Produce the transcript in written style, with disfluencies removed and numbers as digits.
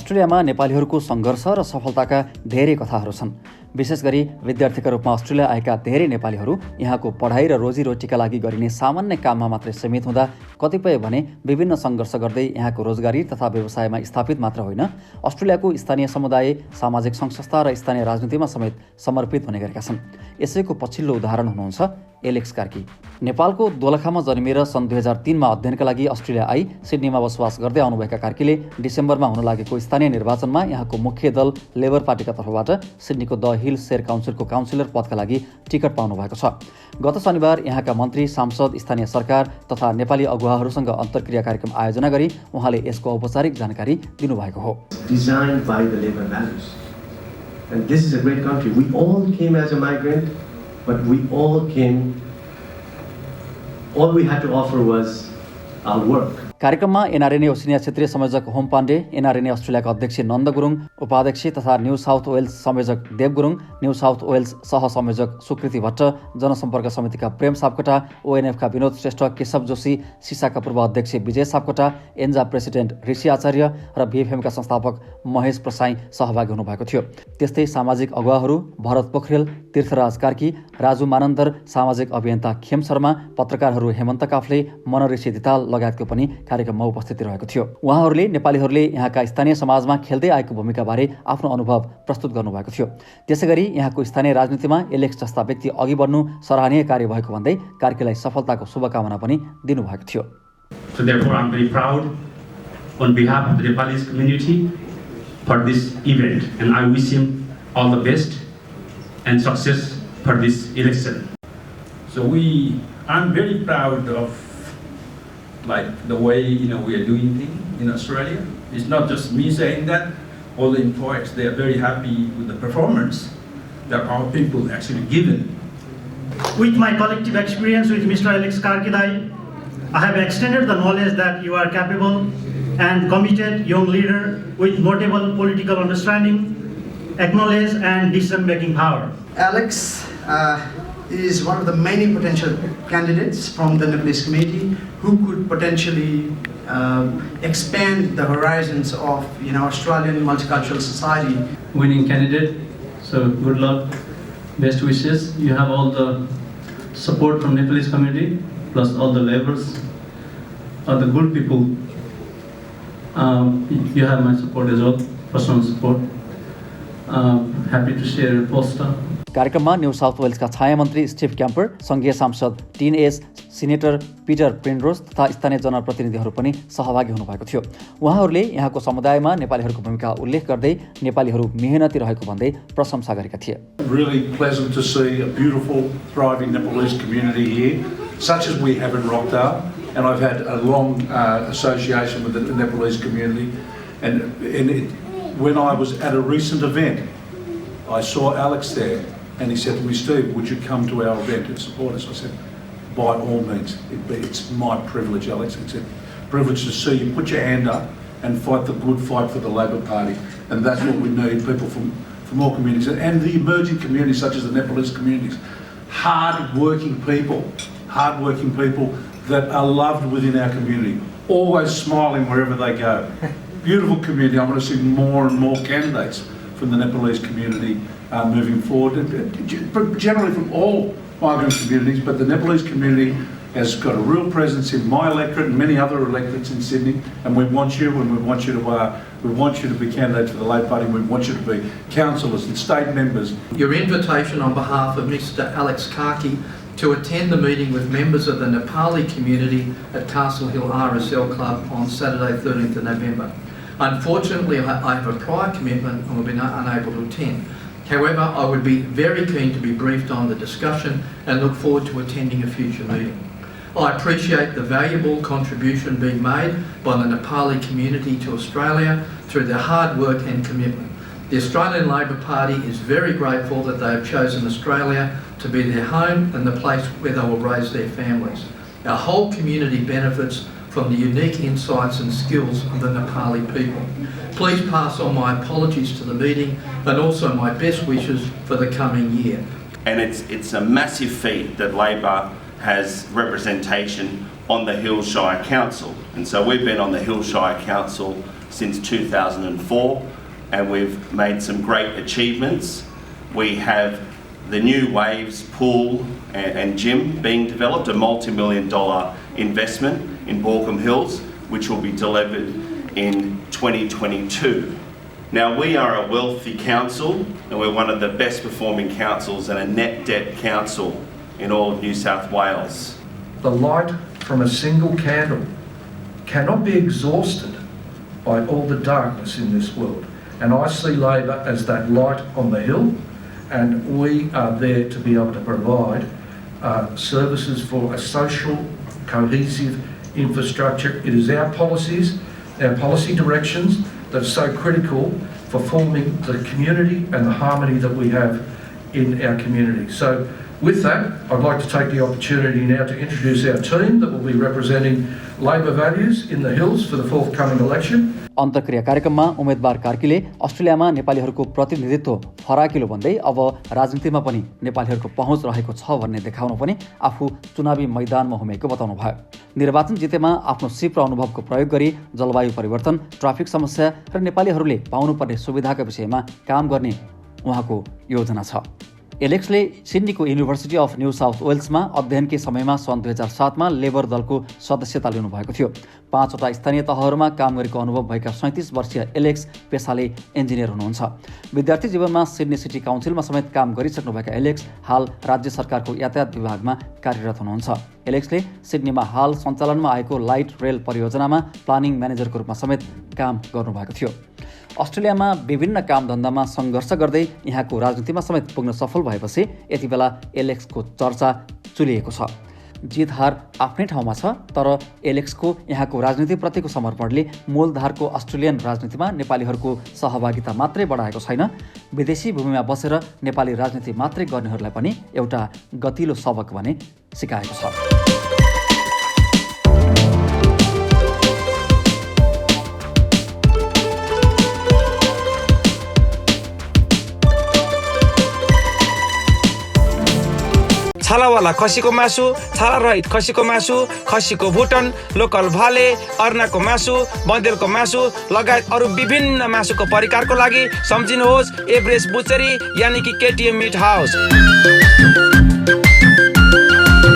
अस्ट्रेलियामा नेपालीहरूको सङ्घर्ष र सफलताका धेरै कथाहरू छन्। विशेष गरी विद्यार्थीका रूपमा अस्ट्रेलिया आएका धेरै नेपालीहरू यहाँको पढाइ र रोजीरोटीका लागि गरिने सामान्य काममा मात्रै सीमित हुँदा कतिपय भने विभिन्न सङ्घर्ष गर्दै यहाँको रोजगारी तथा व्यवसायमा स्थापित मात्र होइन, अस्ट्रेलियाको स्थानीय समुदाय, सामाजिक सङ्घ-संस्था र स्थानीय राजनीतिमा समेत समर्पित हुने गरेका छन्। यसैको पछिल्लो उदाहरण हुनुहुन्छ एलेक्स कार्की। नेपालको दोलखामा जन्मिएर सन् 2003मा अध्ययनका लागि अस्ट्रेलिया आई सिडनीमा बसोबास गर्दै आउनुभएका कार्कीले डिसेम्बरमा हुन लागेको स्थानीय निर्वाचनमा यहाँको मुख्य दल लेबर पार्टीका तर्फबाट सिडनीको द हिल शेयर काउन्सिलको काउन्सिलर पदका लागि टिकट पाउनु भएको छ। गत शनिबार यहाँका मन्त्री, सांसद, स्थानीय सरकार तथा नेपाली अगुवाहरूसँग अन्तर्क्रिया कार्यक्रम आयोजना गरी उहाँले यसको औपचारिक जानकारी दिनुभएको हो। Designed by the labor values. And this is a great country. We all came as a migrant, but we all we had to offer was our work. कार्यक्रममा एनआरएनए ओसिनिया क्षेत्रीय संयोजक होम पाण्डे, एनआरएनए अस्ट्रेलियाका अध्यक्ष नन्द गुरुङ, उपाध्यक्ष तथा new south Wales संयोजक देव Gurung, new south Wales सहसंयोजक सुकृति भट्ट, जनसम्पर्क समितिका प्रेम सापकोटा, ओएनएफका विनोद श्रेष्ठ, केशव जोशी, सिसाका पूर्व अध्यक्ष विजय सापकोटा, एन्जा प्रेसिडेन्ट ऋषि आचार्य र बीएफएमका संस्थापक महेश प्रसाई सहभागी हुनुभएको थियो। त्यस्तै सामाजिक अगुवाहरू भरत पोखरेल, तीर्थराज कार्की, राजु मानन्दर, सामाजिक अभियन्ता खेम शर्मा, पत्रकारहरू हेमन्त काफ्ले, मनऋषि दिताल लगायतको पनि कार्यक्रममा उपस्थिति रहेको थियो। उहाँहरूले नेपालीहरूले यहाँका स्थानीय समाजमा खेल्दै आएको भूमिकाबारे आफ्नो अनुभव प्रस्तुत गर्नुभएको थियो। त्यसैगरी यहाँको स्थानीय राजनीतिमा एलेक्स जस्ता व्यक्ति अघि बढ्नु सराहनीय कार्य भएको भन्दै कार्कीलाई सफलताको शुभकामना पनि दिनुभएको थियो। So therefore I'm very proud on behalf of the Nepalese community for this event, and I wish him all the best and success for this election. So I'm very proud of the way we are doing things in Australia. It's not just me saying that. All the employers, they are very happy with the performance that our people actually given. With my collective experience with Mr. Alex Karkidai, I have extended the knowledge that you are capable and committed young leader with notable political understanding, acknowledge and decision-making power. Alex is one of the many potential candidates from the Nepalese community who could potentially expand the horizons of Australian multicultural society. Winning candidate, so good luck, best wishes. You have all the support from Nepalese community, plus all the laborers, all the good people. You have my support as well, personal support. Happy to share a poster. कार्यक्रममा new south वेल्सका छाया मन्त्री Steve camper, सङ्घीय सांसद tin as, senator पिटर प्रिन्डरोस तथा स्थानीय जनप्रतिनिधिहरू पनि सहभागी हुनुभएको थियो। उहाँहरूले यहाँको समुदायमा नेपालीहरूको भूमिका उल्लेख गर्दै नेपालीहरू मेहनती रहेको भन्दै प्रशंसा गरेका थिए। Really pleasant to see a beautiful, thriving Nepalese community here, such as we have in Rockdale, and I've had a long association with the Nepalese community, and when I was at a recent event, I saw Alex there. And he said to me, Steve, would you come to our event and support us? I said, by all means. It's my privilege, Alex. It's a privilege to see you put your hand up and fight the good fight for the Labor Party. And that's what we need, people from all communities. And the emerging communities, such as the Nepalese communities. Hard-working people that are loved within our community. Always smiling wherever they go. Beautiful community. I want to see more and more candidates from the Nepalese community moving forward, generally from all migrant communities, but the Nepalese community has got a real presence in my electorate and many other electorates in Sydney, and we want you to be candidates for the Labor Party, and we want you to be councillors and state members. Your invitation on behalf of Mr. Alex Karki to attend the meeting with members of the Nepali community at Castle Hill RSL Club on Saturday 13th of November. Unfortunately, I have a prior commitment and will be unable to attend. However, I would be very keen to be briefed on the discussion and look forward to attending a future meeting. I appreciate the valuable contribution being made by the Nepali community to Australia through their hard work and commitment. The Australian Labor Party is very grateful that they have chosen Australia to be their home and the place where they will raise their families. Our whole community benefits from the unique insights and skills of the Nepali people. Please pass on my apologies to the meeting and also my best wishes for the coming year. And it's a massive feat that Labor has representation on the Hillshire Council. And so we've been on the Hillshire Council since 2004, and we've made some great achievements. We have the new Waves pool and gym being developed, a multi-million-dollar investment in Baulkham Hills, which will be delivered in 2022. Now, we are a wealthy council, and we're one of the best performing councils and a net debt council in all of New South Wales. The light from a single candle cannot be exhausted by all the darkness in this world. And I see Labor as that light on the hill, and we are there to be able to provide services for a social, cohesive infrastructure. It is our policies, our policy directions that are so critical for forming the community and the harmony that we have in our community. So with that, I'd like to take the opportunity now to introduce our team that will be representing Labor values in the Hills for the forthcoming election. अन्तर्क्रिया कार्यक्रममा उम्मेदवार कार्कीले अस्ट्रेलियामा नेपालीहरूको प्रतिनिधित्व फराकिलो भन्दै अब राजनीतिमा पनि नेपालीहरूको पहुँच रहेको छ भन्ने देखाउन पनि आफू चुनावी मैदानमा हुमेको बताउनुभयो। निर्वाचन जितेमा आफ्नो सिप र अनुभवको प्रयोग गरी जलवायु परिवर्तन, ट्राफिक समस्या र नेपालीहरूले पाउनुपर्ने सुविधाका विषयमा काम गर्ने उहाँको योजना छ। एलेक्सले सिडनीको युनिभर्सिटी अफ न्यू साउथ वेल्समा अध्ययनकै समयमा सन् 2007मा लेबर दलको सदस्यता लिनुभएको थियो। 5वटा स्थानीय तहहरूमा काम गरेको अनुभव भएका 37 वर्षीय एलेक्स पेसाले इन्जिनियर हुनुहुन्छ। विद्यार्थी जीवनमा सिडनी सिटी काउन्सिलमा समेत काम गरिसक्नुभएका एलेक्स हाल राज्य सरकारको यातायात विभागमा कार्यरत हुनुहुन्छ। एलेक्सले सिडनीमा हाल सञ्चालनमा आएको लाइट रेल परियोजनामा प्लानिङ म्यानेजरको रूपमा समेत काम गर्नुभएको थियो। अस्ट्रेलियामा विभिन्न कामधन्दामा सङ्घर्ष गर्दै यहाँको राजनीतिमा समेत पुग्न सफल भएपछि यति बेला एलेक्सको चर्चा चुलिएको छ। जित हार आफ्नै ठाउँमा छ, तर एलेक्सको यहाँको राजनीतिप्रतिको समर्पणले मूलधारको अस्ट्रेलियन राजनीतिमा नेपालीहरूको सहभागिता मात्रै बढाएको छैन, विदेशी भूमिमा बसेर नेपाली राजनीति मात्रै गर्नेहरूलाई पनि एउटा गतिलो सबक भने सिकाएको छ। छालावाला खसीको मासु, छाला रहित खसीको मासु, खसीको भुटन, लोकल भाले, अर्नाको मासु, बँदेलको मासु लगायत अरू विभिन्न मासुको परिकारको लागि सम्झिनुहोस् एभरेस्ट बुचरी यानि कि केटीएम मिट हाउस।